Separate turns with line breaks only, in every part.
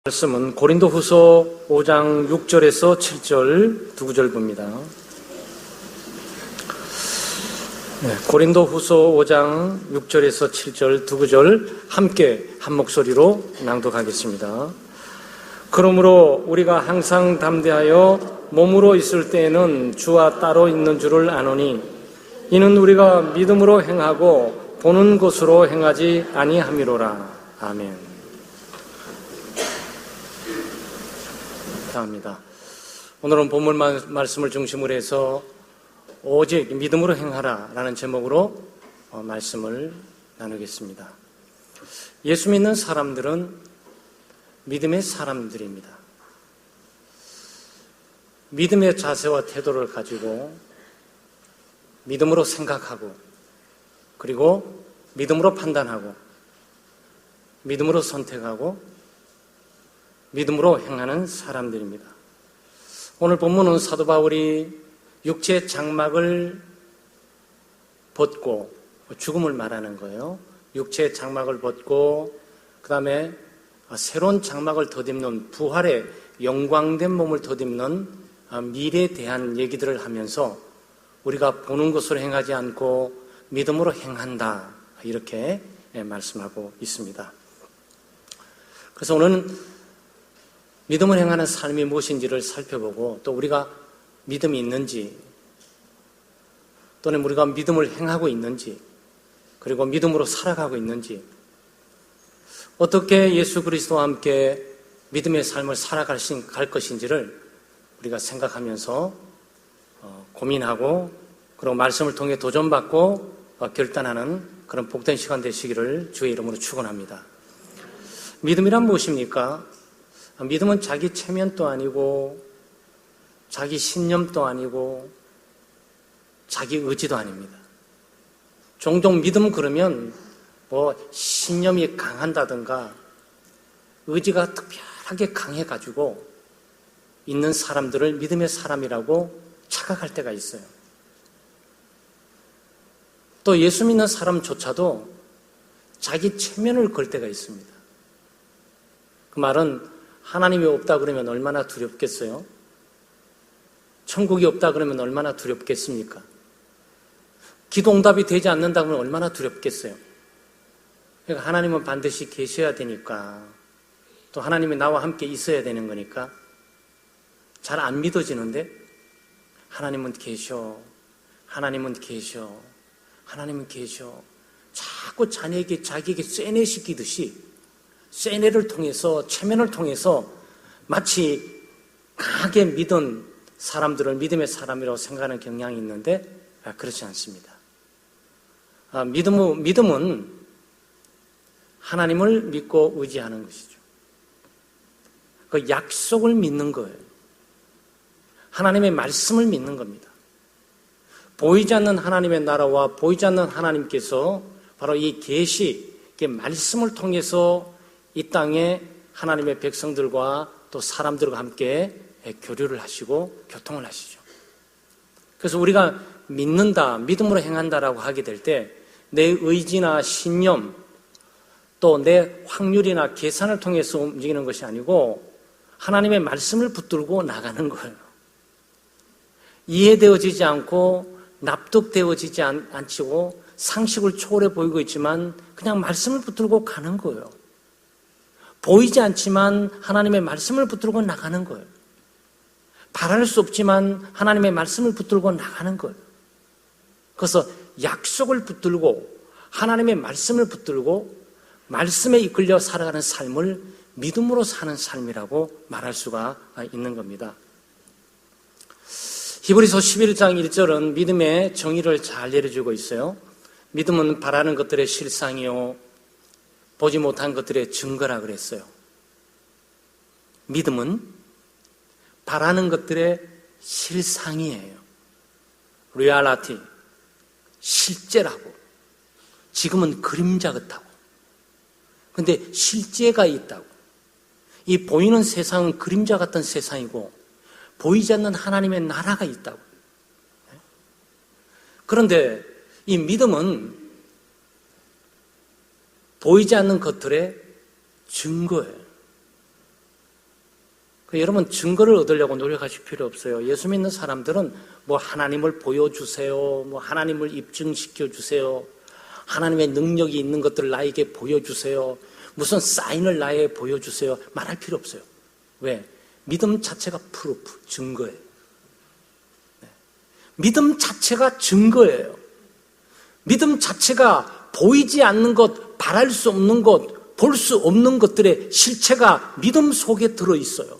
말씀은 고린도후서 5장 6절에서 7절 두 구절 봅니다. 고린도후서 5장 6절에서 7절 두 구절 함께 한 목소리로 낭독하겠습니다. 그러므로 우리가 항상 담대하여 몸으로 있을 때에는 주와 따로 있는 줄을 아노니 이는 우리가 믿음으로 행하고 보는 것으로 행하지 아니함이로라. 아멘. 감사합니다. 오늘은 본문 말씀을 중심으로 해서 오직 믿음으로 행하라 라는 제목으로 말씀을 나누겠습니다. 예수 믿는 사람들은 믿음의 사람들입니다. 믿음의 자세와 태도를 가지고 믿음으로 생각하고 그리고 믿음으로 판단하고 믿음으로 선택하고 믿음으로 행하는 사람들입니다. 오늘 본문은 사도 바울이 육체의 장막을 벗고 죽음을 말하는 거예요. 육체의 장막을 벗고 그 다음에 새로운 장막을 덧입는 부활의 영광된 몸을 덧입는 미래에 대한 얘기들을 하면서 우리가 보는 것으로 행하지 않고 믿음으로 행한다 이렇게 말씀하고 있습니다. 그래서 오늘은 믿음을 행하는 삶이 무엇인지를 살펴보고 또 우리가 믿음이 있는지 또는 우리가 믿음을 행하고 있는지 그리고 믿음으로 살아가고 있는지 어떻게 예수 그리스도와 함께 믿음의 삶을 살아갈 것인지를 우리가 생각하면서 고민하고 그리고 말씀을 통해 도전받고 결단하는 그런 복된 시간 되시기를 주의 이름으로 축원합니다. 믿음이란 무엇입니까? 믿음은 자기 체면도 아니고 자기 신념도 아니고 자기 의지도 아닙니다. 종종 믿음 그러면 신념이 강한다든가 의지가 특별하게 강해가지고 있는 사람들을 믿음의 사람이라고 착각할 때가 있어요. 또 예수 믿는 사람조차도 자기 체면을 걸 때가 있습니다. 그 말은 하나님이 없다 그러면 얼마나 두렵겠어요? 천국이 없다 그러면 얼마나 두렵겠습니까? 기도 응답이 되지 않는다 그러면 얼마나 두렵겠어요? 그러니까 하나님은 반드시 계셔야 되니까 또 하나님이 나와 함께 있어야 되는 거니까 잘 안 믿어지는데 하나님은 계셔, 하나님은 계셔, 하나님은 계셔 자꾸 자기에게 쇠뇌시키듯이 쇠뇌를 통해서 체면을 통해서 마치 강하게 믿은 사람들을 믿음의 사람이라고 생각하는 경향이 있는데 그렇지 않습니다. 믿음은 하나님을 믿고 의지하는 것이죠. 그 약속을 믿는 거예요. 하나님의 말씀을 믿는 겁니다. 보이지 않는 하나님의 나라와 보이지 않는 하나님께서 바로 이 계시, 말씀을 통해서 이 땅에 하나님의 백성들과 또 사람들과 함께 교류를 하시고 교통을 하시죠. 그래서 우리가 믿는다, 믿음으로 행한다라고 하게 될 때 내 의지나 신념 또 내 확률이나 계산을 통해서 움직이는 것이 아니고 하나님의 말씀을 붙들고 나가는 거예요. 이해되어지지 않고 납득되어지지 않고 상식을 초월해 보이고 있지만 그냥 말씀을 붙들고 가는 거예요. 보이지 않지만 하나님의 말씀을 붙들고 나가는 거예요. 바랄 수 없지만 하나님의 말씀을 붙들고 나가는 거예요. 그래서 약속을 붙들고 하나님의 말씀을 붙들고 말씀에 이끌려 살아가는 삶을 믿음으로 사는 삶이라고 말할 수가 있는 겁니다. 히브리서 11장 1절은 믿음의 정의를 잘 내려주고 있어요. 믿음은 바라는 것들의 실상이요 보지 못한 것들의 증거라 그랬어요. 믿음은 바라는 것들의 실상이에요. 리얼리티, 실제라고. 지금은 그림자 같다고. 근데 실제가 있다고. 이 보이는 세상은 그림자 같은 세상이고 보이지 않는 하나님의 나라가 있다고. 그런데 이 믿음은 보이지 않는 것들의 증거예요. 여러분 증거를 얻으려고 노력하실 필요 없어요. 예수 믿는 사람들은 뭐 하나님을 보여주세요, 뭐 하나님을 입증시켜 주세요, 하나님의 능력이 있는 것들을 나에게 보여주세요, 무슨 사인을 나에게 보여주세요 말할 필요 없어요. 왜? 믿음 자체가 프루프, 증거예요. 믿음 자체가 증거예요. 믿음 자체가 보이지 않는 것, 바랄 수 없는 것, 볼 수 없는 것들의 실체가 믿음 속에 들어있어요.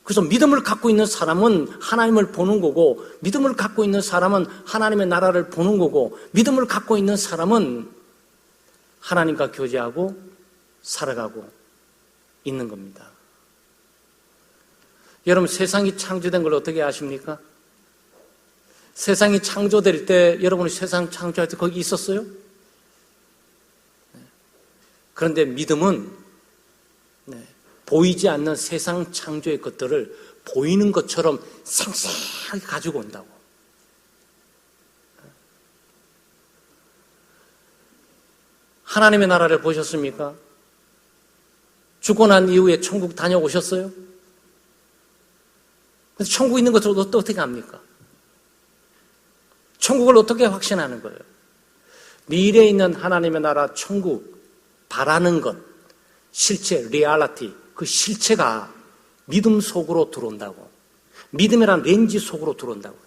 그래서 믿음을 갖고 있는 사람은 하나님을 보는 거고, 믿음을 갖고 있는 사람은 하나님의 나라를 보는 거고, 믿음을 갖고 있는 사람은 하나님과 교제하고 살아가고 있는 겁니다. 여러분, 세상이 창조된 걸 어떻게 아십니까? 세상이 창조될 때, 여러분이 세상 창조할 때 거기 있었어요? 그런데 믿음은 보이지 않는 세상 창조의 것들을 보이는 것처럼 생생하게 가지고 온다고. 하나님의 나라를 보셨습니까? 죽고 난 이후에 천국 다녀오셨어요? 그래서 천국 있는 것을 어떻게 압니까? 천국을 어떻게 확신하는 거예요? 미래에 있는 하나님의 나라 천국 바라는 것, 실체, 리얼리티, 그 실체가 믿음 속으로 들어온다고. 믿음이란 렌즈 속으로 들어온다고.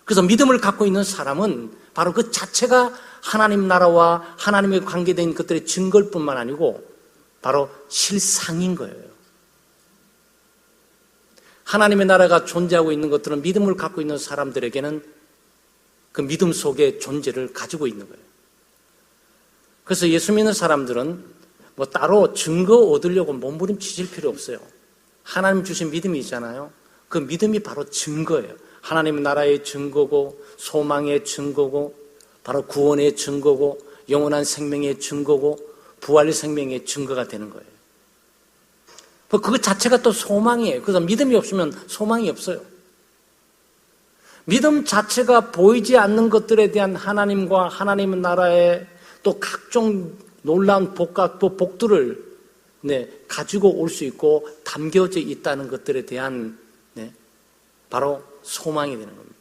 그래서 믿음을 갖고 있는 사람은 바로 그 자체가 하나님 나라와 하나님에 관계된 것들의 증거일 뿐만 아니고 바로 실상인 거예요. 하나님의 나라가 존재하고 있는 것들은 믿음을 갖고 있는 사람들에게는 그 믿음 속의 존재를 가지고 있는 거예요. 그래서 예수 믿는 사람들은 뭐 따로 증거 얻으려고 몸부림치실 필요 없어요. 하나님 주신 믿음이 있잖아요. 그 믿음이 바로 증거예요. 하나님의 나라의 증거고, 소망의 증거고, 바로 구원의 증거고, 영원한 생명의 증거고, 부활의 생명의 증거가 되는 거예요. 그거 자체가 또 소망이에요. 그래서 믿음이 없으면 소망이 없어요. 믿음 자체가 보이지 않는 것들에 대한 하나님과 하나님의 나라의 또 각종 놀라운 복과 또 복들을 가지고 올 수 있고 담겨져 있다는 것들에 대한 바로 소망이 되는 겁니다.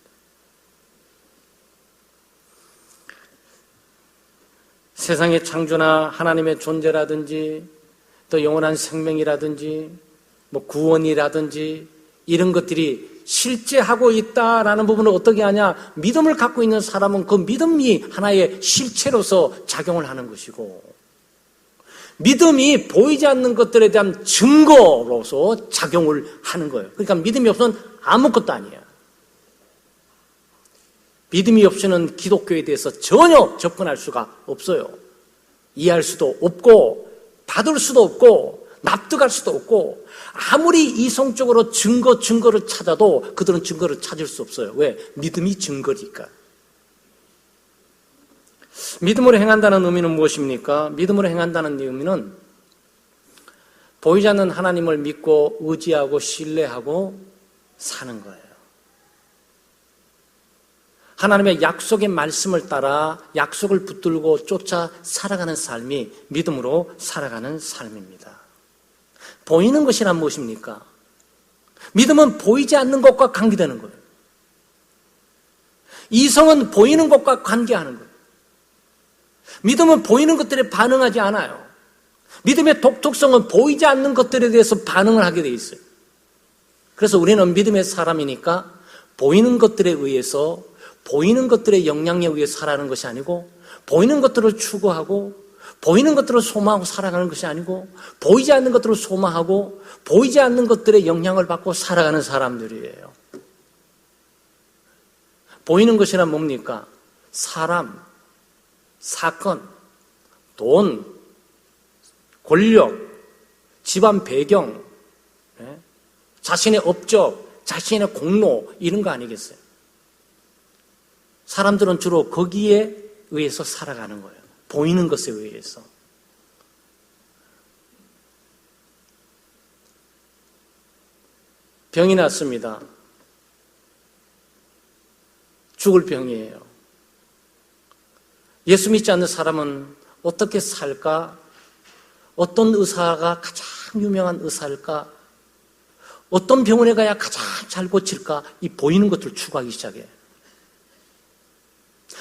세상의 창조나 하나님의 존재라든지 또 영원한 생명이라든지 뭐 구원이라든지 이런 것들이 실제하고 있다라는 부분을 어떻게 하냐? 믿음을 갖고 있는 사람은 그 믿음이 하나의 실체로서 작용을 하는 것이고, 믿음이 보이지 않는 것들에 대한 증거로서 작용을 하는 거예요. 그러니까 믿음이 없으면 아무것도 아니에요. 믿음이 없이는 기독교에 대해서 전혀 접근할 수가 없어요. 이해할 수도 없고 받을 수도 없고 납득할 수도 없고, 아무리 이성적으로 증거를 찾아도 그들은 증거를 찾을 수 없어요. 왜? 믿음이 증거니까. 믿음으로 행한다는 의미는 무엇입니까? 믿음으로 행한다는 의미는 보이지 않는 하나님을 믿고 의지하고 신뢰하고 사는 거예요. 하나님의 약속의 말씀을 따라 약속을 붙들고 쫓아 살아가는 삶이 믿음으로 살아가는 삶입니다. 보이는 것이란 무엇입니까? 믿음은 보이지 않는 것과 관계되는 거예요. 이성은 보이는 것과 관계하는 거예요. 믿음은 보이는 것들에 반응하지 않아요. 믿음의 독특성은 보이지 않는 것들에 대해서 반응을 하게 돼 있어요. 그래서 우리는 믿음의 사람이니까 보이는 것들에 의해서, 보이는 것들의 영향에 의해 살아가는 것이 아니고, 보이는 것들을 추구하고 보이는 것들을 소망하고 살아가는 것이 아니고, 보이지 않는 것들을 소망하고 보이지 않는 것들의 영향을 받고 살아가는 사람들이에요. 보이는 것이란 뭡니까? 사람, 사건, 돈, 권력, 집안 배경, 자신의 업적, 자신의 공로, 이런 거 아니겠어요? 사람들은 주로 거기에 의해서 살아가는 거예요. 보이는 것에 의해서. 병이 났습니다. 죽을 병이에요. 예수 믿지 않는 사람은 어떻게 살까? 어떤 의사가 가장 유명한 의사일까? 어떤 병원에 가야 가장 잘 고칠까? 이 보이는 것들을 추구하기 시작해.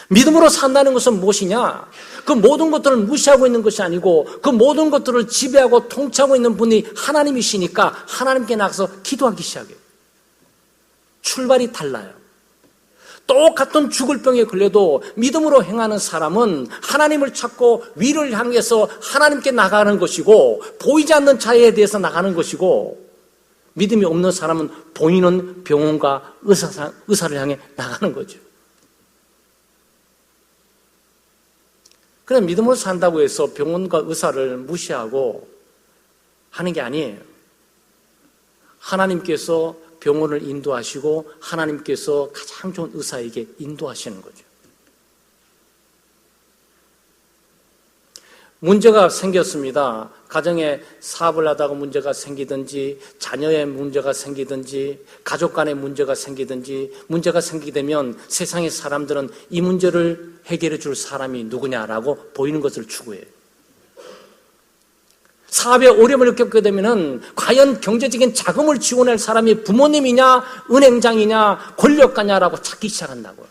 믿음으로 산다는 것은 무엇이냐? 그 모든 것들을 무시하고 있는 것이 아니고 그 모든 것들을 지배하고 통치하고 있는 분이 하나님이시니까 하나님께 나가서 기도하기 시작해요. 출발이 달라요. 똑같은 죽을 병에 걸려도 믿음으로 행하는 사람은 하나님을 찾고 위를 향해서 하나님께 나가는 것이고 보이지 않는 자에 대해서 나가는 것이고 믿음이 없는 사람은 보이는 병원과 의사를 향해 나가는 거죠. 그래 믿음으로 산다고 해서 병원과 의사를 무시하고 하는 게 아니에요. 하나님께서 병원을 인도하시고 하나님께서 가장 좋은 의사에게 인도하시는 거죠. 문제가 생겼습니다. 가정에 사업을 하다가 문제가 생기든지 자녀의 문제가 생기든지 가족 간의 문제가 생기든지 문제가 생기게 되면 세상의 사람들은 이 문제를 해결해 줄 사람이 누구냐라고 보이는 것을 추구해요. 사업에 어려움을 겪게 되면 과연 경제적인 자금을 지원할 사람이 부모님이냐 은행장이냐 권력가냐라고 찾기 시작한다고요.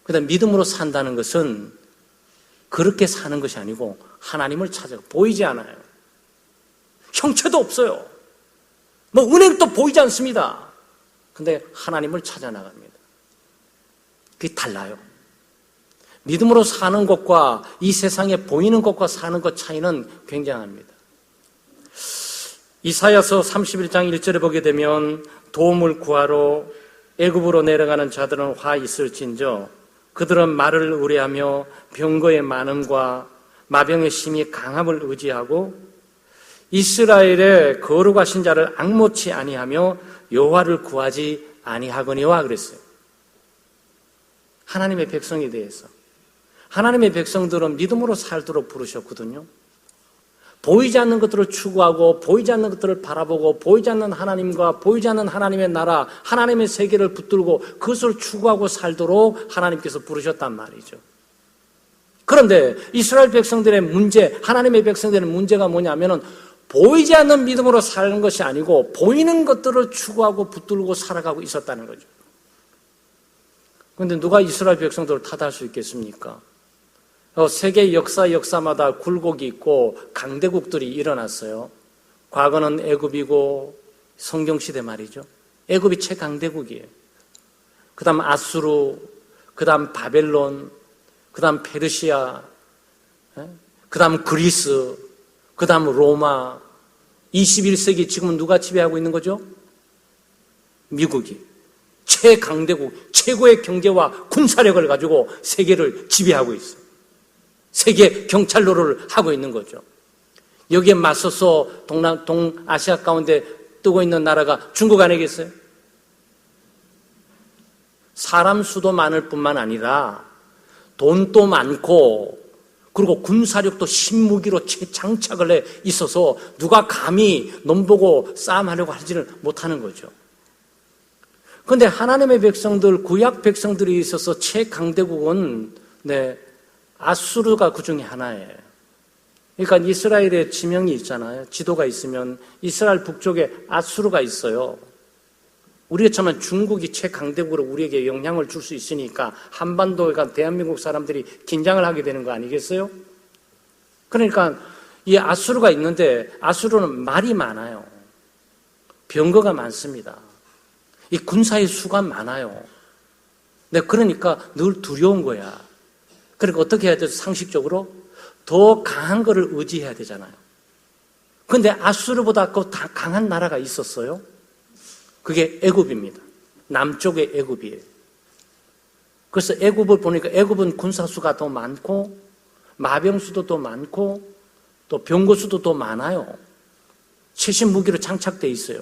그다음 믿음으로 산다는 것은 그렇게 사는 것이 아니고 하나님을 찾아가 보이지 않아요. 형체도 없어요. 뭐 은행도 보이지 않습니다. 근데 하나님을 찾아 나갑니다. 그게 달라요. 믿음으로 사는 것과 이 세상에 보이는 것과 사는 것 차이는 굉장합니다. 이사야서 31장 1절에 보게 되면 도움을 구하러 애굽으로 내려가는 자들은 화 있을진저 그들은 말을 의뢰하며 병거의 많음과 마병의 심히 강함을 의지하고 이스라엘의 거룩하신 자를 앙모치 아니하며 여호와를 구하지 아니하거니와 그랬어요. 하나님의 백성에 대해서 하나님의 백성들은 믿음으로 살도록 부르셨거든요. 보이지 않는 것들을 추구하고 보이지 않는 것들을 바라보고 보이지 않는 하나님과 보이지 않는 하나님의 나라 하나님의 세계를 붙들고 그것을 추구하고 살도록 하나님께서 부르셨단 말이죠. 그런데 이스라엘 백성들의 문제 하나님의 백성들의 문제가 뭐냐면은 보이지 않는 믿음으로 사는 것이 아니고 보이는 것들을 추구하고 붙들고 살아가고 있었다는 거죠. 그런데 누가 이스라엘 백성들을 탓할 수 있겠습니까? 세계 역사마다 굴곡이 있고 강대국들이 일어났어요. 과거는 애굽이고 성경시대 말이죠. 애굽이 최강대국이에요. 그 다음 아수르, 그 다음 바벨론, 그 다음 페르시아, 그 다음 그리스, 그 다음 로마. 21세기 지금은 누가 지배하고 있는 거죠? 미국이. 최강대국, 최고의 경제와 군사력을 가지고 세계를 지배하고 있어요. 세계 경찰 노릇을 하고 있는 거죠. 여기에 맞서서 동아시아 가운데 뜨고 있는 나라가 중국 아니겠어요? 사람 수도 많을 뿐만 아니라 돈도 많고 그리고 군사력도 신무기로 장착을 해 있어서 누가 감히 넘보고 싸움하려고 하지를 못하는 거죠. 그런데 하나님의 백성들, 구약 백성들이 있어서 최강대국은 아수르가 그 중에 하나예요. 그러니까 이스라엘의 지명이 있잖아요. 지도가 있으면 이스라엘 북쪽에 아수르가 있어요. 우리가 처음에 중국이 최강대국으로 우리에게 영향을 줄 수 있으니까 한반도가 대한민국 사람들이 긴장을 하게 되는 거 아니겠어요? 그러니까 이 아수르가 있는데 아수르는 말이 많아요. 병거가 많습니다. 이 군사의 수가 많아요. 그러니까 늘 두려운 거야. 그러니까 어떻게 해야 되죠? 상식적으로 더 강한 거를 의지해야 되잖아요. 그런데 아수르보다 더 강한 나라가 있었어요. 그게 애굽입니다. 남쪽의 애굽이에요. 그래서 애굽을 보니까 애굽은 군사수가 더 많고 마병수도 더 많고 또 병거수도 더 많아요. 최신 무기로 장착되어 있어요.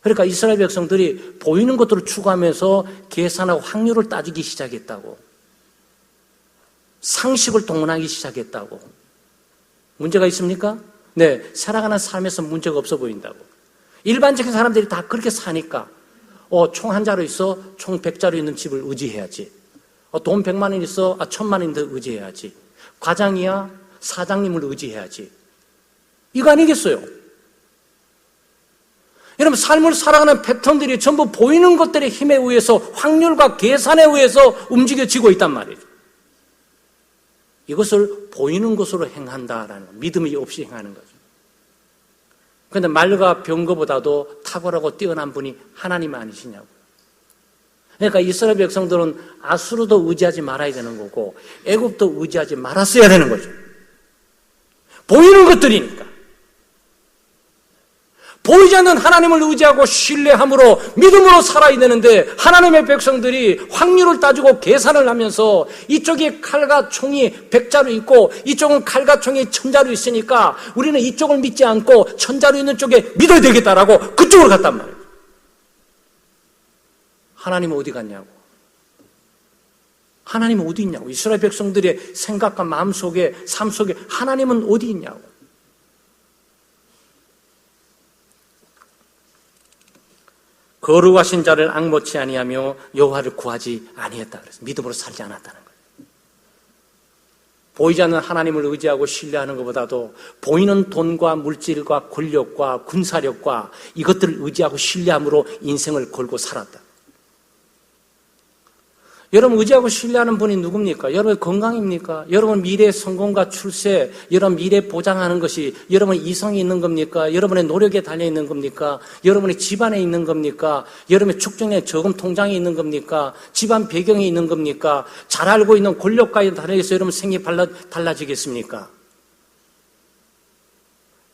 그러니까 이스라엘 백성들이 보이는 것들을 추구하면서 계산하고 확률을 따지기 시작했다고. 상식을 동원하기 시작했다고. 문제가 있습니까? 네, 살아가는 삶에서 문제가 없어 보인다고. 일반적인 사람들이 다 그렇게 사니까 총 한 자루 있어 총 100자루 있는 집을 의지해야지. 돈 100만 원 있어 1000만 원인데 의지해야지. 과장이야 사장님을 의지해야지. 이거 아니겠어요? 여러분 삶을 살아가는 패턴들이 전부 보이는 것들의 힘에 의해서 확률과 계산에 의해서 움직여지고 있단 말이죠. 이것을 보이는 것으로 행한다라는 거, 믿음이 없이 행하는 거죠. 그런데 말과 병거보다도 탁월하고 뛰어난 분이 하나님 아니시냐고. 그러니까 이스라엘 백성들은 아수르도 의지하지 말아야 되는 거고 애굽도 의지하지 말았어야 되는 거죠. 보이는 것들이니까. 보이지 않는 하나님을 의지하고 신뢰함으로 믿음으로 살아야 되는데 하나님의 백성들이 확률을 따지고 계산을 하면서 이쪽에 칼과 총이 100자루 있고 이쪽은 칼과 총이 1000자루 있으니까 우리는 이쪽을 믿지 않고 1000자루 있는 쪽에 믿어야 되겠다라고 그쪽으로 갔단 말이에요. 하나님은 어디 갔냐고. 하나님은 어디 있냐고. 이스라엘 백성들의 생각과 마음 속에, 삶 속에 하나님은 어디 있냐고. 거룩하신 자를 앙모치 아니하며 여호와를 구하지 아니했다 그래서 믿음으로 살지 않았다는 거예요. 보이지 않는 하나님을 의지하고 신뢰하는 것보다도 보이는 돈과 물질과 권력과 군사력과 이것들을 의지하고 신뢰함으로 인생을 걸고 살았다. 여러분 의지하고 신뢰하는 분이 누굽니까? 여러분 건강입니까? 여러분 미래의 성공과 출세, 여러분 미래 보장하는 것이 여러분의 이성이 있는 겁니까? 여러분의 노력에 달려있는 겁니까? 여러분의 집안에 있는 겁니까? 여러분의 축적의 저금 통장에 있는 겁니까? 집안 배경에 있는 겁니까? 잘 알고 있는 권력과에 달려서 여러분 생이 달라지겠습니까?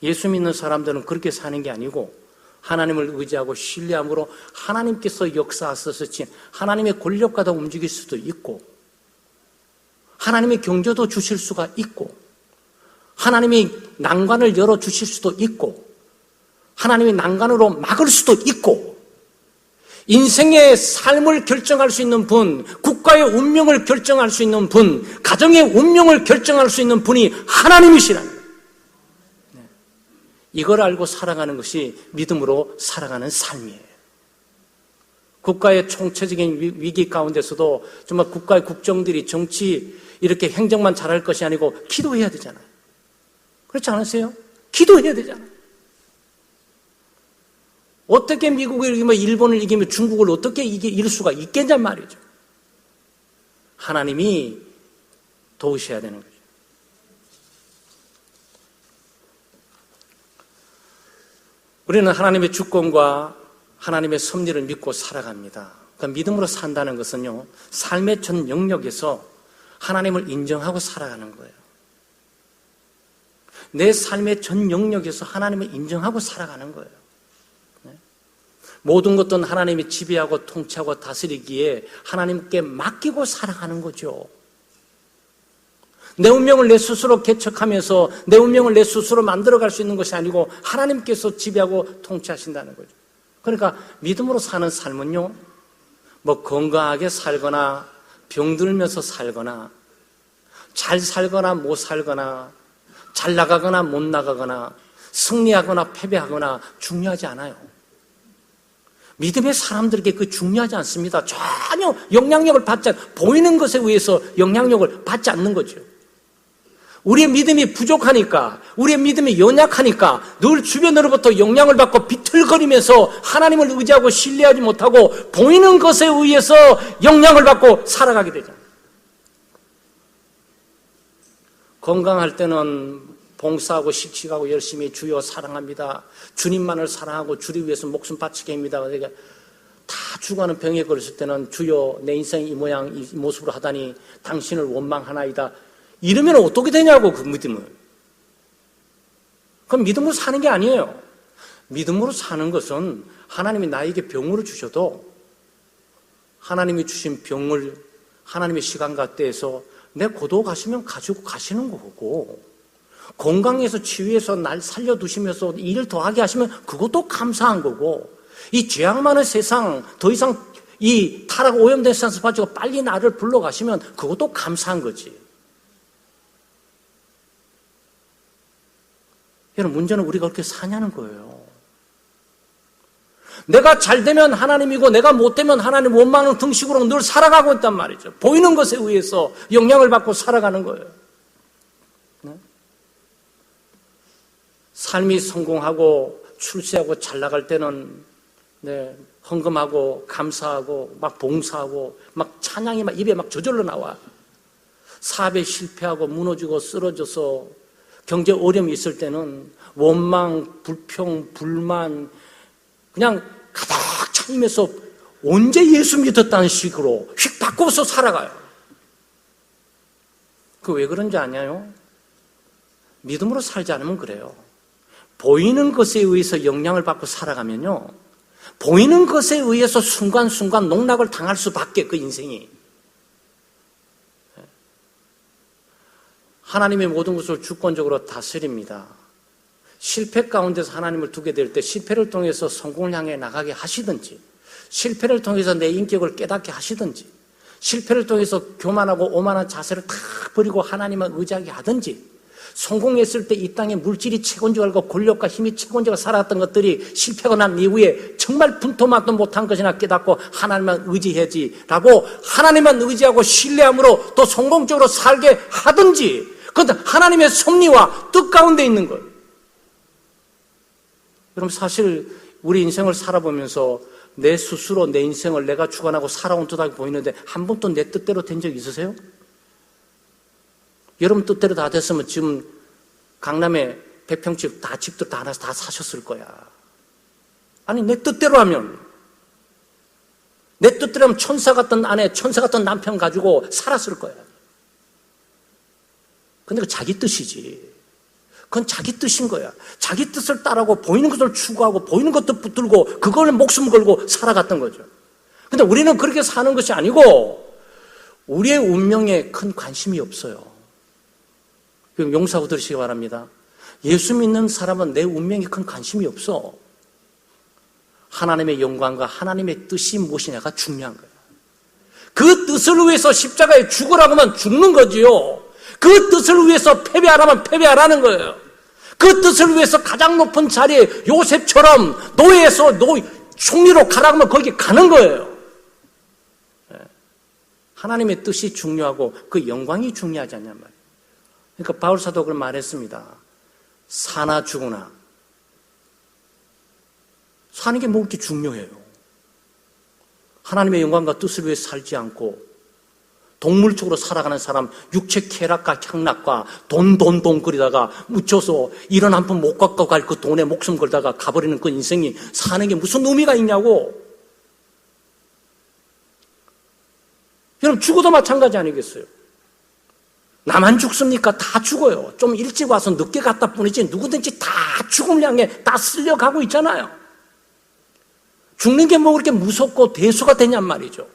예수 믿는 사람들은 그렇게 사는 게 아니고 하나님을 의지하고 신뢰함으로 하나님께서 역사하셔서 하나님의 권력과도 움직일 수도 있고 하나님의 경조도 주실 수가 있고 하나님이 난관을 열어주실 수도 있고 하나님이 난관으로 막을 수도 있고 인생의 삶을 결정할 수 있는 분, 국가의 운명을 결정할 수 있는 분, 가정의 운명을 결정할 수 있는 분이 하나님이시라는 거예요. 이걸 알고 살아가는 것이 믿음으로 살아가는 삶이에요. 국가의 총체적인 위기 가운데서도 정말 국가의 국정들이 정치 이렇게 행정만 잘할 것이 아니고 기도해야 되잖아요. 그렇지 않으세요? 기도해야 되잖아요. 어떻게 미국을 이기면 일본을 이기면 중국을 어떻게 이길 수가 있겠냔 말이죠. 하나님이 도우셔야 되는 거죠. 우리는 하나님의 주권과 하나님의 섭리를 믿고 살아갑니다. 그러니까 믿음으로 산다는 것은요, 삶의 전 영역에서 하나님을 인정하고 살아가는 거예요. 내 삶의 전 영역에서 하나님을 인정하고 살아가는 거예요. 모든 것들은 하나님이 지배하고 통치하고 다스리기에 하나님께 맡기고 살아가는 거죠. 내 운명을 내 스스로 개척하면서 내 운명을 내 스스로 만들어갈 수 있는 것이 아니고 하나님께서 지배하고 통치하신다는 거죠. 그러니까 믿음으로 사는 삶은요, 뭐 건강하게 살거나 병들면서 살거나 잘 살거나 못 살거나 잘 나가거나 못 나가거나 승리하거나 패배하거나 중요하지 않아요. 믿음의 사람들에게 그 중요하지 않습니다. 전혀 영향력을 받지 보이는 것에 의해서 영향력을 받지 않는 거죠. 우리의 믿음이 부족하니까, 우리의 믿음이 연약하니까 늘 주변으로부터 영향을 받고 비틀거리면서 하나님을 의지하고 신뢰하지 못하고 보이는 것에 의해서 영향을 받고 살아가게 되잖아요. 건강할 때는 봉사하고 식식하고 열심히 주여 사랑합니다. 주님만을 사랑하고 주를 위해서 목숨 바치게 합니다. 그러니까 다 죽어가는 병에 걸렸을 때는 주여 내 인생이 이 모양 이 모습으로 하다니 당신을 원망하나이다. 이러면 어떻게 되냐고, 그 믿음은. 그건 믿음으로 사는 게 아니에요. 믿음으로 사는 것은 하나님이 나에게 병으로 주셔도 하나님이 주신 병을 하나님의 시간과 때에서 내 고도 가시면 가지고 가시는 거고, 건강에서 치유해서 날 살려두시면서 일을 더하게 하시면 그것도 감사한 거고, 이 죄악 많은 세상 더 이상 이 타락 오염된 세상에서 빠지고 빨리 나를 불러가시면 그것도 감사한 거지. 여러분, 문제는 우리가 그렇게 사냐는 거예요. 내가 잘 되면 하나님이고 내가 못 되면 하나님 원망하는 등식으로 늘 살아가고 있단 말이죠. 보이는 것에 의해서 영향을 받고 살아가는 거예요. 네? 삶이 성공하고 출세하고 잘 나갈 때는 네, 헌금하고 감사하고 막 봉사하고 막 찬양이 막 입에 막 저절로 나와. 사업에 실패하고 무너지고 쓰러져서 경제 어려움이 있을 때는 원망, 불평, 불만 그냥 가득 차이면서 언제 예수 믿었다는 식으로 휙 바꿔서 살아가요. 그 왜 그런지 아냐요? 믿음으로 살지 않으면 그래요. 보이는 것에 의해서 영향을 받고 살아가면요, 보이는 것에 의해서 순간순간 농락을 당할 수밖에, 그 인생이. 하나님의 모든 것을 주권적으로 다스립니다. 실패 가운데서 하나님을 두게 될 때 실패를 통해서 성공을 향해 나가게 하시든지, 실패를 통해서 내 인격을 깨닫게 하시든지, 실패를 통해서 교만하고 오만한 자세를 다 버리고 하나님만 의지하게 하든지, 성공했을 때 이 땅에 물질이 최고인 줄 알고 권력과 힘이 최고인 줄 알고 살아갔던 것들이 실패가 난 이후에 정말 분토만도 못한 것이나 깨닫고 하나님만 의지해야지라고 하나님만 의지하고 신뢰함으로 또 성공적으로 살게 하든지, 그건 하나님의 섭리와 뜻 가운데 있는 거예요. 여러분, 사실 우리 인생을 살아보면서 내 스스로 내 인생을 내가 주관하고 살아온 듯하게 보이는데 한 번도 내 뜻대로 된 적 있으세요? 여러분 뜻대로 다 됐으면 지금 강남에 100평집 다 집들 다 하나씩 다 사셨을 거야. 아니, 내 뜻대로 하면, 내 뜻대로 하면 천사 같던 아내, 천사 같던 남편 가지고 살았을 거야. 근데 그 자기 뜻이지. 그건 자기 뜻인 거야. 자기 뜻을 따라하고 보이는 것을 추구하고 보이는 것도 붙들고 그걸 목숨 걸고 살아갔던 거죠. 근데 우리는 그렇게 사는 것이 아니고 우리의 운명에 큰 관심이 없어요. 그럼 용서하고 들으시기 바랍니다. 예수 믿는 사람은 내 운명에 큰 관심이 없어. 하나님의 영광과 하나님의 뜻이 무엇이냐가 중요한 거예요. 그 뜻을 위해서 십자가에 죽으라고 하면 죽는 거지요. 그 뜻을 위해서 패배하라면 패배하라는 거예요. 그 뜻을 위해서 가장 높은 자리에 요셉처럼 노예에서 총리로 가라고 하면 거기 가는 거예요. 하나님의 뜻이 중요하고 그 영광이 중요하지 않냔 말이에요. 그러니까 바울 사도가 그런 말했습니다. 사나 죽으나. 사는 게 뭐 그렇게 중요해요. 하나님의 영광과 뜻을 위해서 살지 않고 동물적으로 살아가는 사람, 육체 쾌락과 향락과 돈 거리다가 묻혀서 이런 한 푼 못 갖고 갈 그 돈에 목숨 걸다가 가버리는 그 인생이 사는 게 무슨 의미가 있냐고. 여러분, 죽어도 마찬가지 아니겠어요? 나만 죽습니까? 다 죽어요. 좀 일찍 와서 늦게 갔다 뿐이지 누구든지 다 죽음을 향해 다 쓸려가고 있잖아요. 죽는 게 뭐 그렇게 무섭고 대수가 되냔 말이죠.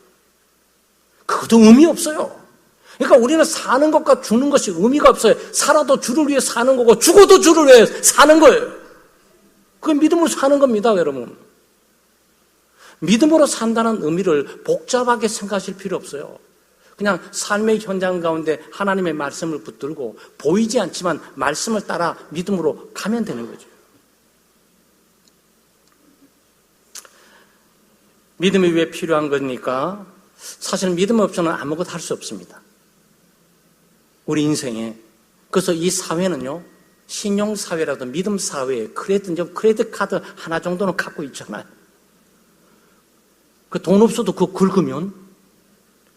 그것도 의미 없어요. 그러니까 우리는 사는 것과 죽는 것이 의미가 없어요. 살아도 주를 위해 사는 거고 죽어도 주를 위해 사는 거예요. 그게 믿음으로 사는 겁니다, 여러분. 믿음으로 산다는 의미를 복잡하게 생각하실 필요 없어요. 그냥 삶의 현장 가운데 하나님의 말씀을 붙들고 보이지 않지만 말씀을 따라 믿음으로 가면 되는 거죠. 믿음이 왜 필요한 겁니까? 사실 믿음 없이는 아무것도 할 수 없습니다. 우리 인생에. 그래서 이 사회는요, 신용사회라도 믿음사회, 크레딧 카드 하나 정도는 갖고 있잖아요. 그 돈 없어도 그거 긁으면,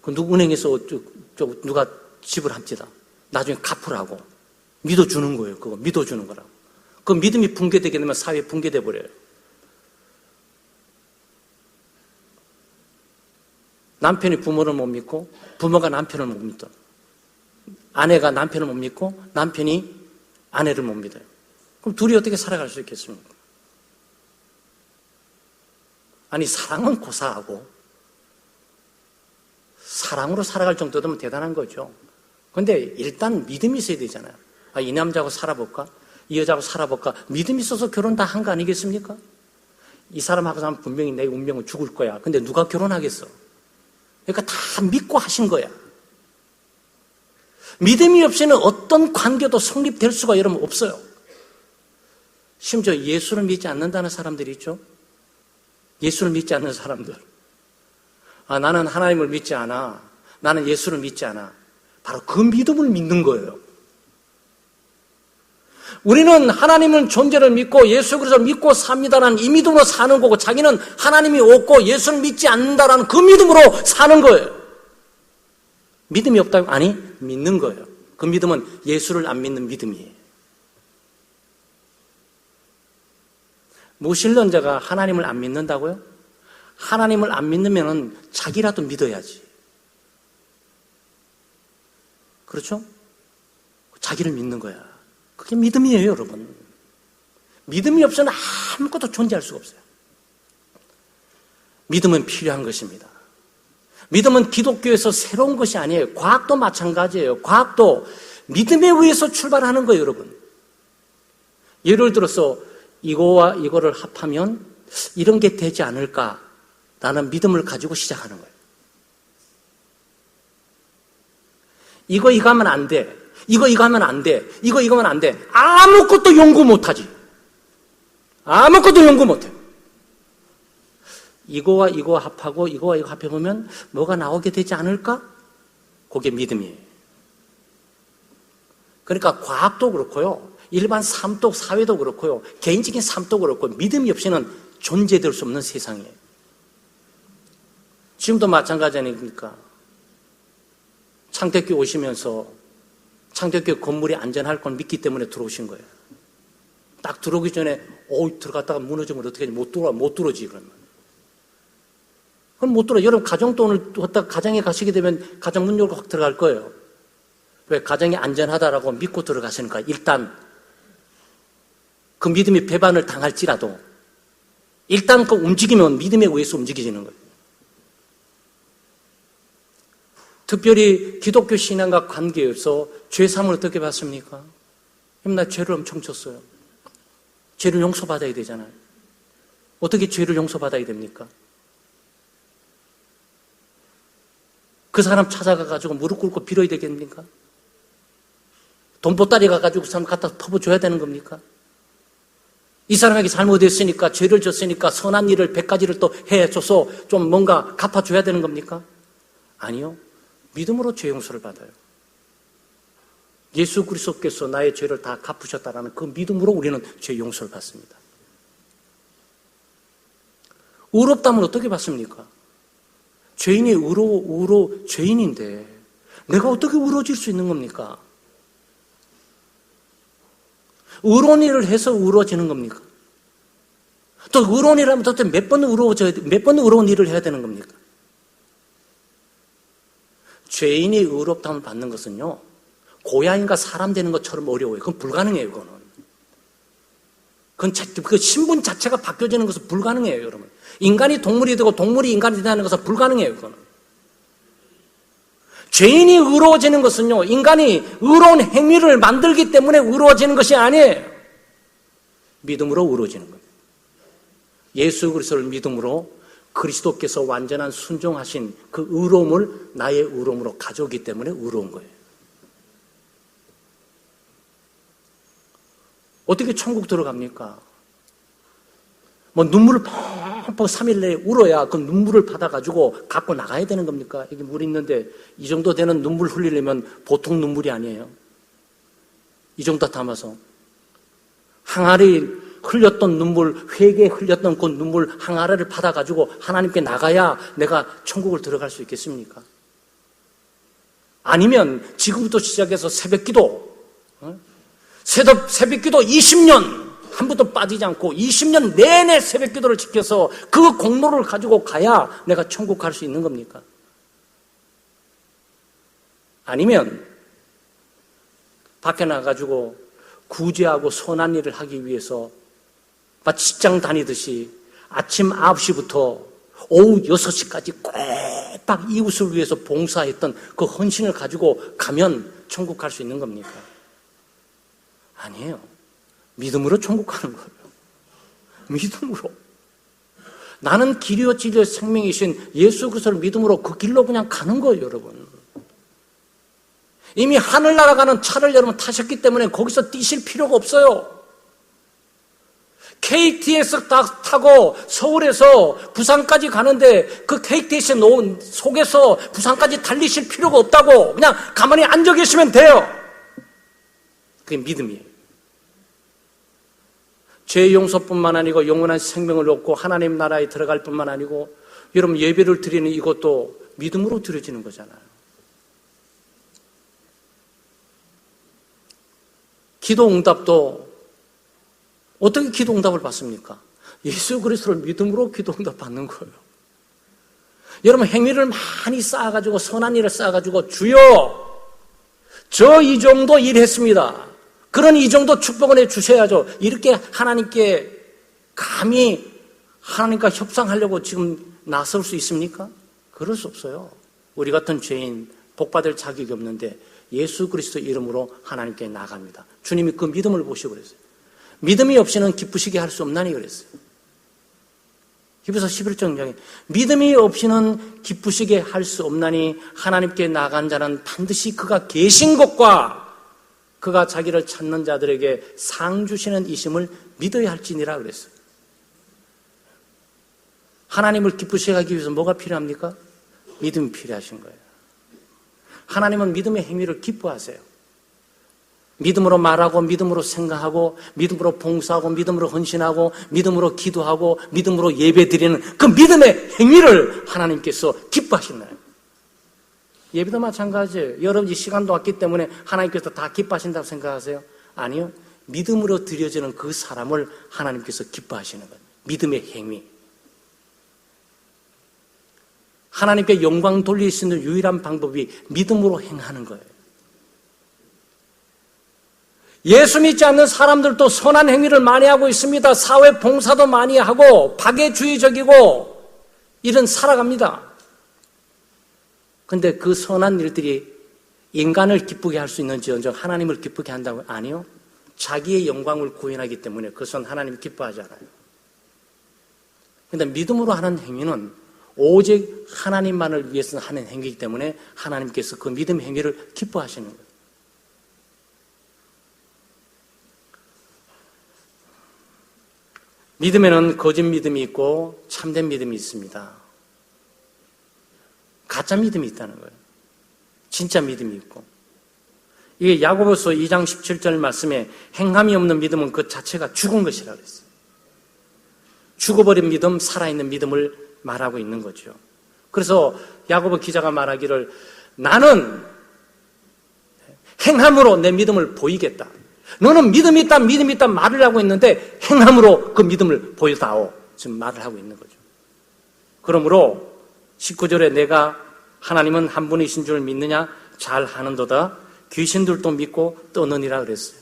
그 누구 은행에서 누가 지불합니다. 나중에 갚으라고. 믿어주는 거예요. 그거 믿어주는 거라고. 그 믿음이 붕괴되게 되면 사회 붕괴돼 버려요. 남편이 부모를 못 믿고 부모가 남편을 못 믿어. 아내가 남편을 못 믿고 남편이 아내를 못 믿어요. 그럼 둘이 어떻게 살아갈 수 있겠습니까? 아니, 사랑은 고사하고 사랑으로 살아갈 정도 되면 대단한 거죠. 그런데 일단 믿음이 있어야 되잖아요. 이 남자하고 살아볼까? 이 여자하고 살아볼까? 믿음이 있어서 결혼 다 한 거 아니겠습니까? 이 사람하고 사면 분명히 내 운명은 죽을 거야. 근데 누가 결혼하겠어? 그러니까 다 믿고 하신 거야. 믿음이 없이는 어떤 관계도 성립될 수가 여러분 없어요. 심지어 예수를 믿지 않는다는 사람들이 있죠. 예수를 믿지 않는 사람들. 나는 하나님을 믿지 않아. 나는 예수를 믿지 않아. 바로 그 믿음을 믿는 거예요. 우리는 하나님은 존재를 믿고 예수 그리스도를 믿고 삽니다라는 이 믿음으로 사는 거고, 자기는 하나님이 없고 예수를 믿지 않는다라는 그 믿음으로 사는 거예요. 믿음이 없다고? 아니, 믿는 거예요. 그 믿음은 예수를 안 믿는 믿음이에요. 무신론자가 하나님을 안 믿는다고요? 하나님을 안 믿으면 자기라도 믿어야지. 그렇죠? 자기를 믿는 거야. 그게 믿음이에요, 여러분. 믿음이 없으면 아무것도 존재할 수가 없어요. 믿음은 필요한 것입니다. 믿음은 기독교에서 새로운 것이 아니에요. 과학도 마찬가지예요. 과학도 믿음에 의해서 출발하는 거예요, 여러분. 예를 들어서 이거와 이거를 합하면 이런 게 되지 않을까라는 믿음을 가지고 시작하는 거예요. 이거 하면 안 돼. 이거 하면 안 돼. 이거 하면 안 돼. 아무것도 연구 못하지. 아무것도 연구 못해. 이거와 이거 합하고 이거와 이거 합해보면 뭐가 나오게 되지 않을까? 그게 믿음이에요. 그러니까 과학도 그렇고요. 일반 삶도, 사회도 그렇고요. 개인적인 삶도 그렇고 믿음이 없이는 존재될 수 없는 세상이에요. 지금도 마찬가지 아닙니까? 창택교회 오시면서 창택교회 건물이 안전할 걸 믿기 때문에 들어오신 거예요. 딱 들어오기 전에 들어갔다가 무너지면 어떻게 하지? 못 들어오지 그러면. 그럼 못 들어. 여러분 가정도 오늘 왔다가 가정에 가시게 되면 가정 문 열고 확 들어갈 거예요. 왜? 가정이 안전하다라고 믿고 들어가시니까. 일단 그 믿음이 배반을 당할지라도 일단 그 움직이면 믿음에 의해서 움직이지는 거예요. 특별히 기독교 신앙과 관계에서 죄사함을 어떻게 받습니까? 나 죄를 엄청 졌어요. 죄를 용서받아야 되잖아요. 어떻게 죄를 용서받아야 됩니까? 그 사람 찾아가가지고 무릎 꿇고 빌어야 되겠습니까? 돈 보따리 가가지고 그 사람 갖다 퍼부어줘야 되는 겁니까? 이 사람에게 잘못했으니까, 죄를 졌으니까 선한 일을 100가지를 또 해줘서 좀 뭔가 갚아줘야 되는 겁니까? 아니요. 믿음으로 죄 용서를 받아요. 예수 그리스도께서 나의 죄를 다 갚으셨다라는 그 믿음으로 우리는 죄 용서를 받습니다. 의롭다면 어떻게 받습니까? 죄인이 죄인인데 내가 어떻게 의로워질 수 있는 겁니까? 의로운 일을 해서 의로워지는 겁니까? 또 의로운 일을 하면 도대체 몇 번 의로운 일을 해야 되는 겁니까? 죄인이 의롭다함을 받는 것은요, 고양이가 사람 되는 것처럼 어려워요. 그건 불가능해요, 그거는. 그 신분 자체가 바뀌어지는 것은 불가능해요, 여러분. 인간이 동물이 되고 동물이 인간이 되는 것은 불가능해요, 그거는. 죄인이 의로워지는 것은요, 인간이 의로운 행위를 만들기 때문에 의로워지는 것이 아니에요. 믿음으로 의로워지는 겁니다. 예수 그리스도를 믿음으로 그리스도께서 완전한 순종하신 그 의로움을 나의 의로움으로 가져오기 때문에 의로운 거예요. 어떻게 천국 들어갑니까? 눈물을 펑펑 3일 내에 울어야 그 눈물을 받아가지고 갖고 나가야 되는 겁니까? 여기 물 있는데 이 정도 되는 눈물 흘리려면 보통 눈물이 아니에요. 이 정도 담아서. 항아리 흘렸던 눈물, 회개에 흘렸던 그 눈물 항아리를 받아가지고 하나님께 나가야 내가 천국을 들어갈 수 있겠습니까? 아니면 지금부터 시작해서 새벽기도, 새벽기도 20년 한 번도 빠지지 않고 20년 내내 새벽기도를 지켜서 그 공로를 가지고 가야 내가 천국 갈 수 있는 겁니까? 아니면 밖에 나가가지고 구제하고 선한 일을 하기 위해서 마치 직장 다니듯이 아침 9시부터 오후 6시까지 꽉 이웃을 위해서 봉사했던 그 헌신을 가지고 가면 천국 갈 수 있는 겁니까? 아니에요. 믿음으로 천국 가는 거예요. 믿음으로. 나는 길이요 진리요 생명이신 예수 그리스도를 믿음으로 그 길로 그냥 가는 거예요, 여러분. 이미 하늘 날아가는 차를 여러분 타셨기 때문에 거기서 뛰실 필요가 없어요. KTX 타고 서울에서 부산까지 가는데 그 KTX 속에서 부산까지 달리실 필요가 없다고 그냥 가만히 앉아 계시면 돼요. 그게 믿음이에요. 죄 용서뿐만 아니고 영원한 생명을 얻고 하나님 나라에 들어갈 뿐만 아니고 여러분 예배를 드리는 이것도 믿음으로 드려지는 거잖아요. 기도 응답도 어떻게 기도 응답을 받습니까? 예수 그리스도를 믿음으로 기도 응답 받는 거예요. 여러분 행위를 많이 쌓아가지고 선한 일을 쌓아가지고 주여 저 이 정도 일했습니다. 그런 이 정도 축복을 해주셔야죠. 이렇게 하나님께 감히 하나님과 협상하려고 지금 나설 수 있습니까? 그럴 수 없어요. 우리 같은 죄인 복받을 자격이 없는데 예수 그리스도 이름으로 하나님께 나갑니다. 주님이 그 믿음을 보시고 그랬어요. 믿음이 없이는 기쁘시게 할 수 없나니 그랬어요. 히브리서 11장 믿음이 없이는 기쁘시게 할 수 없나니 하나님께 나간 자는 반드시 그가 계신 것과 그가 자기를 찾는 자들에게 상 주시는 이심을 믿어야 할지니라 그랬어요. 하나님을 기쁘시게 하기 위해서 뭐가 필요합니까? 믿음이 필요하신 거예요. 하나님은 믿음의 행위를 기뻐하세요. 믿음으로 말하고 믿음으로 생각하고 믿음으로 봉사하고 믿음으로 헌신하고 믿음으로 기도하고 믿음으로 예배드리는 그 믿음의 행위를 하나님께서 기뻐하신다는 거예요. 예배도 마찬가지예요. 여러분 이 시간도 왔기 때문에 하나님께서 다 기뻐하신다고 생각하세요? 아니요. 믿음으로 드려지는 그 사람을 하나님께서 기뻐하시는 거예요. 믿음의 행위. 하나님께 영광 돌릴 수 있는 유일한 방법이 믿음으로 행하는 거예요. 예수 믿지 않는 사람들도 선한 행위를 많이 하고 있습니다. 사회 봉사도 많이 하고 박애주의적이고 이런 살아갑니다. 그런데 그 선한 일들이 인간을 기쁘게 할 수 있는지언정 하나님을 기쁘게 한다고? 아니요. 자기의 영광을 구현하기 때문에 그것은 하나님이 기뻐하지 않아요. 그런데 믿음으로 하는 행위는 오직 하나님만을 위해서 하는 행위이기 때문에 하나님께서 그 믿음 행위를 기뻐하시는 거예요. 믿음에는 거짓 믿음이 있고 참된 믿음이 있습니다. 가짜 믿음이 있다는 거예요. 진짜 믿음이 있고. 이게 야고보서 2장 17절 말씀에 행함이 없는 믿음은 그 자체가 죽은 것이라고 했어요. 죽어버린 믿음, 살아있는 믿음을 말하고 있는 거죠. 그래서 야고보 기자가 말하기를 나는 행함으로 내 믿음을 보이겠다. 너는 믿음이 있다, 믿음이 있다 말을 하고 있는데 행함으로 그 믿음을 보여다오. 지금 말을 하고 있는 거죠. 그러므로 19절에 내가 하나님은 한 분이신 줄 믿느냐? 잘 하는도다. 귀신들도 믿고 떠느니라 그랬어요.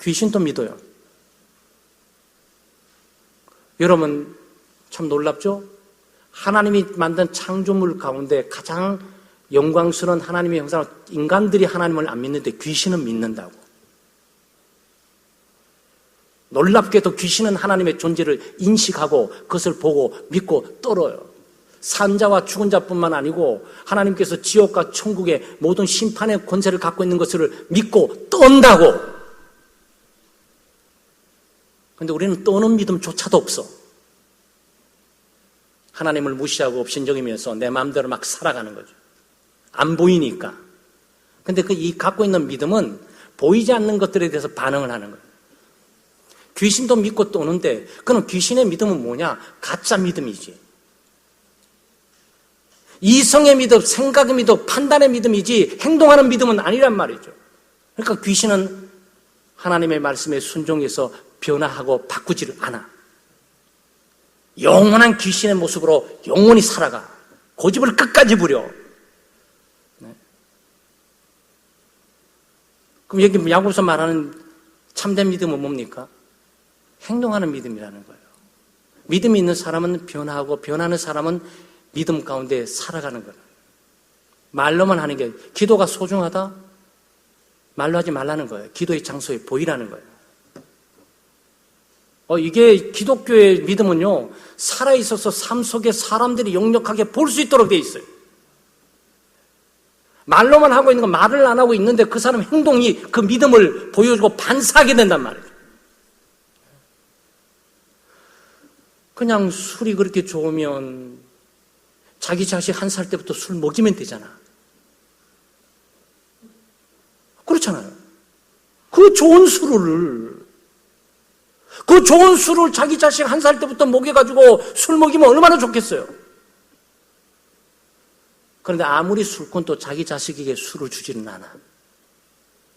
귀신도 믿어요. 여러분 참 놀랍죠? 하나님이 만든 창조물 가운데 가장 영광스러운 하나님의 형상을 인간들이 하나님을 안 믿는데 귀신은 믿는다고. 놀랍게도 귀신은 하나님의 존재를 인식하고 그것을 보고 믿고 떨어요. 산자와 죽은 자뿐만 아니고 하나님께서 지옥과 천국의 모든 심판의 권세를 갖고 있는 것을 믿고 떤다고. 그런데 우리는 떠는 믿음조차도 없어. 하나님을 무시하고 업신적이면서 내 마음대로 막 살아가는 거죠. 안 보이니까. 근데 이 갖고 있는 믿음은 보이지 않는 것들에 대해서 반응을 하는 거예요. 귀신도 믿고 떠오는데 그럼 귀신의 믿음은 뭐냐? 가짜 믿음이지. 이성의 믿음, 생각의 믿음, 판단의 믿음이지 행동하는 믿음은 아니란 말이죠. 그러니까 귀신은 하나님의 말씀에 순종해서 변화하고 바꾸지를 않아. 영원한 귀신의 모습으로 영원히 살아가. 고집을 끝까지 부려. 네. 그럼 여기 야고보서 말하는 참된 믿음은 뭡니까? 행동하는 믿음이라는 거예요. 믿음이 있는 사람은 변화하고 변하는 사람은 믿음 가운데 살아가는 거예요. 말로만 하는 게 기도가 소중하다? 말로 하지 말라는 거예요. 기도의 장소에 보이라는 거예요. 이게 기독교의 믿음은요, 살아있어서 삶 속에 사람들이 역력하게 볼 수 있도록 돼 있어요. 말로만 하고 있는 건 말을 안 하고 있는데 그 사람 행동이 그 믿음을 보여주고 반사하게 된단 말이에요. 그냥 술이 그렇게 좋으면 자기 자식 1살 때부터 술 먹이면 되잖아. 그렇잖아요. 그 좋은 술을 자기 자식 1살 때부터 먹여가지고 술 먹이면 얼마나 좋겠어요. 그런데 아무리 술꾼도 자기 자식에게 술을 주지는 않아.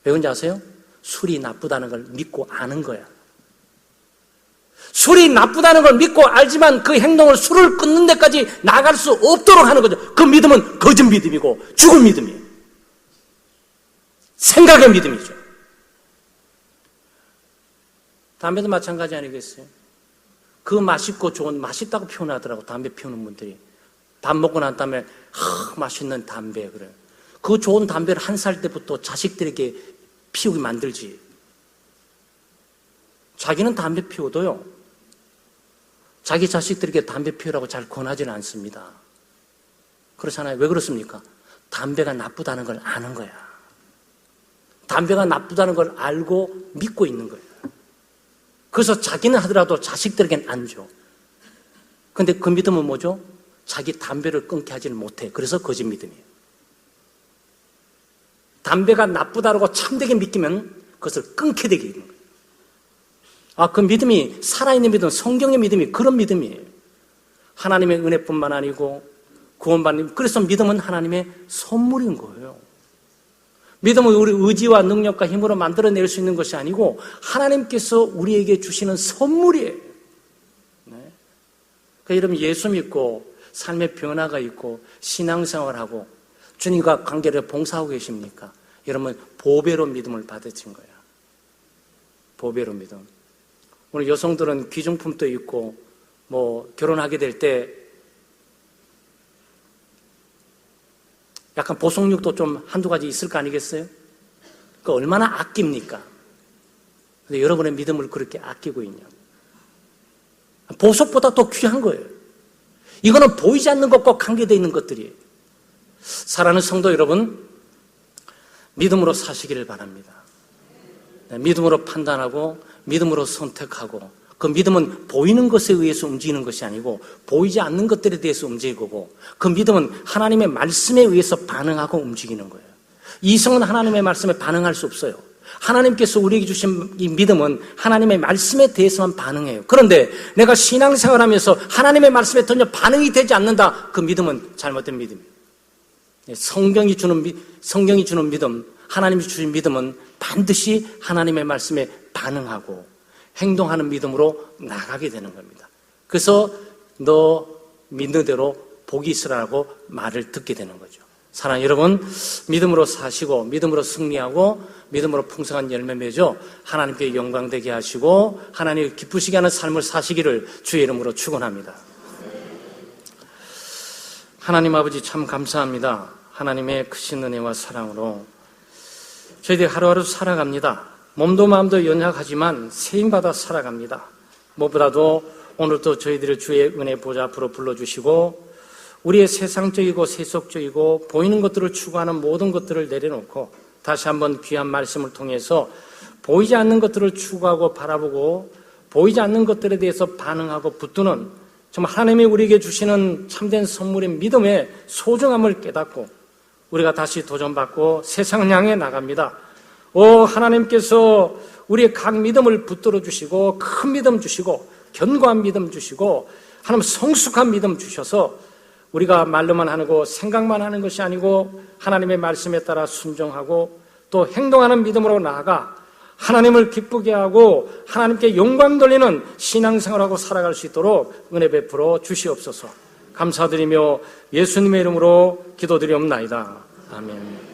왜 그런지 아세요? 술이 나쁘다는 걸 믿고 아는 거야. 술이 나쁘다는 걸 믿고 알지만 그 행동을 술을 끊는 데까지 나갈 수 없도록 하는 거죠. 그 믿음은 거짓 믿음이고 죽은 믿음이에요. 생각의 믿음이죠. 담배도 마찬가지 아니겠어요? 그 맛있고 좋은, 맛있다고 표현하더라고, 담배 피우는 분들이. 밥 먹고 난 다음에 맛있는 담배, 그래요. 그 좋은 담배를 1살 때부터 자식들에게 피우게 만들지. 자기는 담배 피워도요, 자기 자식들에게 담배 피우라고 잘 권하지는 않습니다. 그렇잖아요. 왜 그렇습니까? 담배가 나쁘다는 걸 아는 거야. 담배가 나쁘다는 걸 알고 믿고 있는 거예요. 그래서 자기는 하더라도 자식들에게는 안 줘. 근데 그 믿음은 뭐죠? 자기 담배를 끊게 하지는 못해. 그래서 거짓 믿음이에요. 담배가 나쁘다고 참되게 믿기면 그것을 끊게 되게 되는 거예요. 그 믿음이 살아있는 믿음, 성경의 믿음이 그런 믿음이에요. 하나님의 은혜뿐만 아니고 구원받는, 그래서 믿음은 하나님의 선물인 거예요. 믿음은 우리 의지와 능력과 힘으로 만들어낼 수 있는 것이 아니고 하나님께서 우리에게 주시는 선물이에요. 네. 그러니까 여러분 예수 믿고 삶의 변화가 있고 신앙생활하고 주님과 관계를 봉사하고 계십니까? 여러분 보배로 믿음을 받으신 거예요. 보배로 믿음. 오늘 여성들은 귀중품도 있고 결혼하게 될 때 약간 보석육도 좀 한두 가지 있을 거 아니겠어요? 그러니까 얼마나 아낍니까? 근데 여러분의 믿음을 그렇게 아끼고 있냐? 보석보다 더 귀한 거예요. 이거는 보이지 않는 것과 관계되어 있는 것들이에요. 사랑하는 성도 여러분, 믿음으로 사시기를 바랍니다. 믿음으로 판단하고 믿음으로 선택하고, 그 믿음은 보이는 것에 의해서 움직이는 것이 아니고 보이지 않는 것들에 대해서 움직일 거고, 그 믿음은 하나님의 말씀에 의해서 반응하고 움직이는 거예요. 이성은 하나님의 말씀에 반응할 수 없어요. 하나님께서 우리에게 주신 이 믿음은 하나님의 말씀에 대해서만 반응해요. 그런데 내가 신앙생활하면서 하나님의 말씀에 전혀 반응이 되지 않는다, 그 믿음은 잘못된 믿음이에요. 성경이 주는 믿음, 하나님이 주신 믿음은 반드시 하나님의 말씀에 반응하고 행동하는 믿음으로 나가게 되는 겁니다. 그래서 너 믿는 대로 복이 있으라고 말을 듣게 되는 거죠. 사랑하는 여러분, 믿음으로 사시고 믿음으로 승리하고 믿음으로 풍성한 열매 맺어 하나님께 영광되게 하시고 하나님 기쁘시게 하는 삶을 사시기를 주의 이름으로 축원합니다. 하나님 아버지 참 감사합니다. 하나님의 크신 은혜와 사랑으로 저희들이 하루하루 살아갑니다. 몸도 마음도 연약하지만 세임받아 살아갑니다. 무엇보다도 오늘도 저희들을 주의 은혜 보좌 앞으로 불러주시고 우리의 세상적이고 세속적이고 보이는 것들을 추구하는 모든 것들을 내려놓고 다시 한번 귀한 말씀을 통해서 보이지 않는 것들을 추구하고 바라보고 보이지 않는 것들에 대해서 반응하고 붙드는 정말 하나님이 우리에게 주시는 참된 선물인 믿음의 소중함을 깨닫고 우리가 다시 도전받고 세상을 향해 나갑니다. 하나님께서 우리의 각 믿음을 붙들어 주시고 큰 믿음 주시고 견고한 믿음 주시고 하나님 성숙한 믿음 주셔서 우리가 말로만 하고 생각만 하는 것이 아니고 하나님의 말씀에 따라 순종하고 또 행동하는 믿음으로 나아가 하나님을 기쁘게 하고 하나님께 영광 돌리는 신앙생활하고 살아갈 수 있도록 은혜 베풀어 주시옵소서. 감사드리며 예수님의 이름으로 기도드리옵나이다. 아멘.